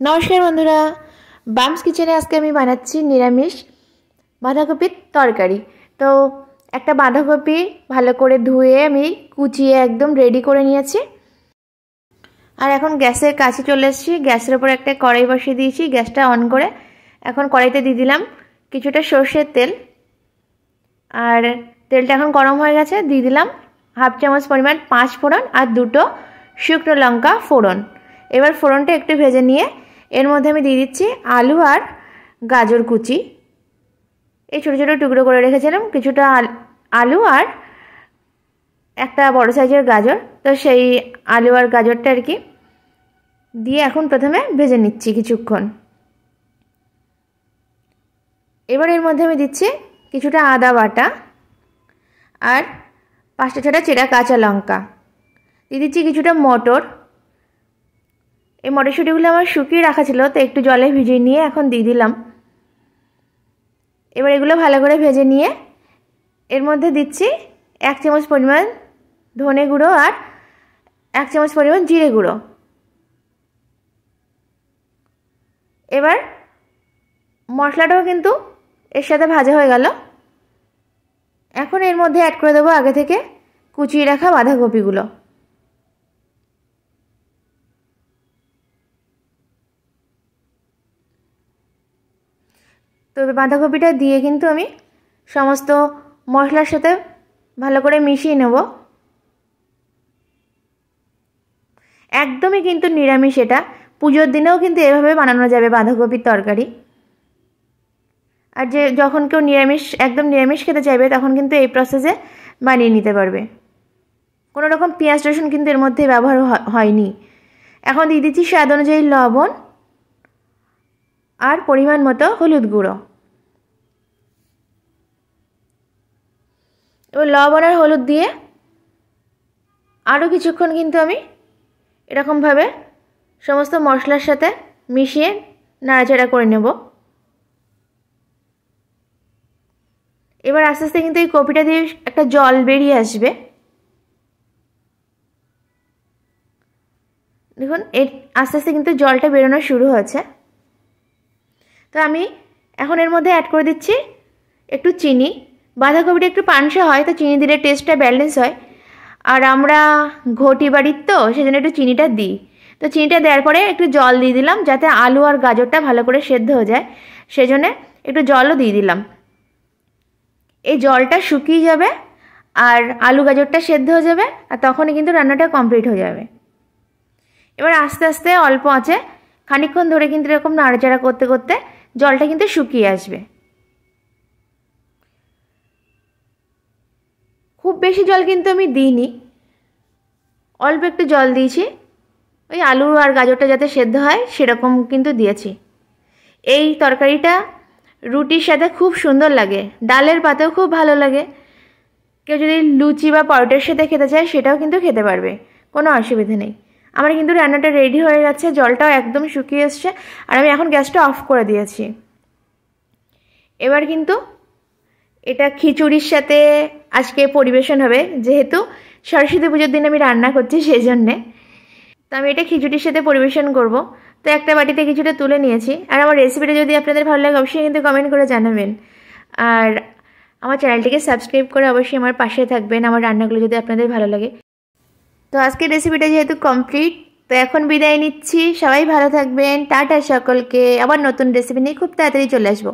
নমস্কার বন্ধুরা, বামস কিচেনে আজকে আমি বানাচ্ছি নিরামিষ বাঁধাকপির তরকারি। তো একটা বাঁধাকপি ভালো করে ধুয়ে আমি কুচিয়ে একদম রেডি করে নিয়েছি। আর এখন গ্যাসের কাছে চলে এসেছি। গ্যাসের উপর একটা কড়াই বসিয়ে দিয়েছি। গ্যাসটা অন করে এখন কড়াইতে দিয়ে দিলাম কিছুটা সর্ষের তেল। আর তেলটা এখন গরম হয়ে গেছে, দিয়ে দিলাম হাফ চামচ পরিমাণ 5 ফোড়ন আর 2টো শুকনো লঙ্কা ফোড়ন। এবার ফোড়নটা একটু ভেজে নিয়ে এর মধ্যে আমি দিয়ে দিচ্ছি আলু আর গাজর কুচি। এই ছোটো ছোটো টুকরো করে রেখেছিলাম কিছুটা আলু আর একটা বড় সাইজের গাজর। তো সেই আলু আর গাজরটা আর কি দিয়ে এখন প্রথমে ভেজে নিচ্ছি কিছুক্ষণ। এবার এর মধ্যে আমি দিচ্ছি কিছুটা আদা বাটা আর 5টা 6টা চেরা কাঁচা লঙ্কা। দিয়ে দিচ্ছি কিছুটা মটর। এই মটরশুঁটিগুলো আমার শুকিয়ে রাখা ছিল, তো একটু জলে ভিজিয়ে নিয়ে এখন দিয়ে দিলাম। এবার এগুলো ভালো করে ভেজে নিয়ে এর মধ্যে দিচ্ছি 1 চামচ পরিমাণ ধনে গুঁড়ো আর 1 চামচ পরিমাণ জিরে গুঁড়ো। এবার মশলাটাও কিন্তু এর সাথে ভাজা হয়ে গেল। এখন এর মধ্যে অ্যাড করে দেবো আগে থেকে কুচিয়ে রাখা বাঁধাকপিগুলো। তো বাঁধাকপিটা দিয়ে কিন্তু আমি সমস্ত মশলার সাথে ভালো করে মিশিয়ে নেব। একদমই কিন্তু নিরামিষ, এটা পুজোর দিনেও কিন্তু এভাবে বানানো যাবে বাঁধাকপির তরকারি। আর যে যখন কেউ একদম নিরামিষ খেতে চাইবে তখন কিন্তু এই প্রসেসে বানিয়ে নিতে পারবে। কোনো রকম পেঁয়াজ রসুন কিন্তু এর মধ্যে ব্যবহার হয়নি। এখন দিয়ে দিচ্ছি স্বাদ অনুযায়ী লবণ আর পরিমাণ মতো হলুদ গুঁড়ো। এবার লবণ আর হলুদ দিয়ে আরও কিছুক্ষণ কিন্তু আমি এরকমভাবে সমস্ত মশলার সাথে মিশিয়ে নাড়াচাড়া করে নেব। এবার আস্তে আস্তে কিন্তু এই কপিটা দিয়ে একটা জল বেরিয়ে আসবে। দেখুন আস্তে আস্তে কিন্তু জলটা বেরোনো শুরু হয়েছে। তো আমি এখন এর মধ্যে অ্যাড করে দিচ্ছি একটু চিনি। বাঁধাকপিটা একটু পানসা হয়, তো চিনি দিলে টেস্টটা ব্যালেন্স হয়। আর আমরা ঘটি বাড়ির তো সেজন্য একটু চিনিটা দিই। তো চিনিটা দেওয়ার পরে একটু জল দিয়ে দিলাম যাতে আলু আর গাজরটা ভালো করে সেদ্ধ হয়ে যায়, সেজন্য একটু জলও দিয়ে দিলাম। এই জলটা শুকিয়ে যাবে আর আলু গাজরটা সেদ্ধ হয়ে যাবে, আর তখনই কিন্তু রান্নাটা কমপ্লিট হয়ে যাবে। এবার আস্তে আস্তে অল্প আঁচে খানিকক্ষণ ধরে কিন্তু এরকম নাড়াচাড়া করতে করতে জলটা কিন্তু শুকিয়ে আসবে। খুব বেশি জল কিন্তু আমি দিইনি, অল্প একটু জল দিয়েছি, ওই আলু আর গাজরটা যাতে সেদ্ধ হয় সেরকম কিন্তু দিয়েছি। এই তরকারিটা রুটির সাথে খুব সুন্দর লাগে, ডালের পাতেও খুব ভালো লাগে। কেউ যদি লুচি বা পরোটার সাথে খেতে চায় সেটাও কিন্তু খেতে পারবে, কোনো অসুবিধা নেই। আমার কিন্তু রান্নাটা রেডি হয়ে গেছে, জলটাও একদম শুকিয়ে এসছে আর আমি এখন গ্যাসটা অফ করে দিয়েছি। এবার কিন্তু এটা খিচুড়ির সাথে আজকে পরিবেশন হবে, যেহেতু সরস্বতী পুজোর দিন আমি রান্না করছি সেই জন্যে। তো আমি এটা খিচুড়ির সাথে পরিবেশন করব। তো একটা বাটিতে কিছুটা তুলে নিয়েছি। আর আমার রেসিপিটা যদি আপনাদের ভালো লাগে অবশ্যই কিন্তু কমেন্ট করে জানাবেন। আর আমার চ্যানেলটিকে সাবস্ক্রাইব করে অবশ্যই আমার পাশে থাকবেন আমার রান্নাগুলো যদি আপনাদের ভালো লাগে। তো আজকের রেসিপিটা যেহেতু কমপ্লিট, তো এখন বিদায় নিচ্ছি। সবাই ভালো থাকবেন, টাটা সকলকে। আবার নতুন রেসিপি নিয়ে খুব তাড়াতাড়ি চলে আসবো।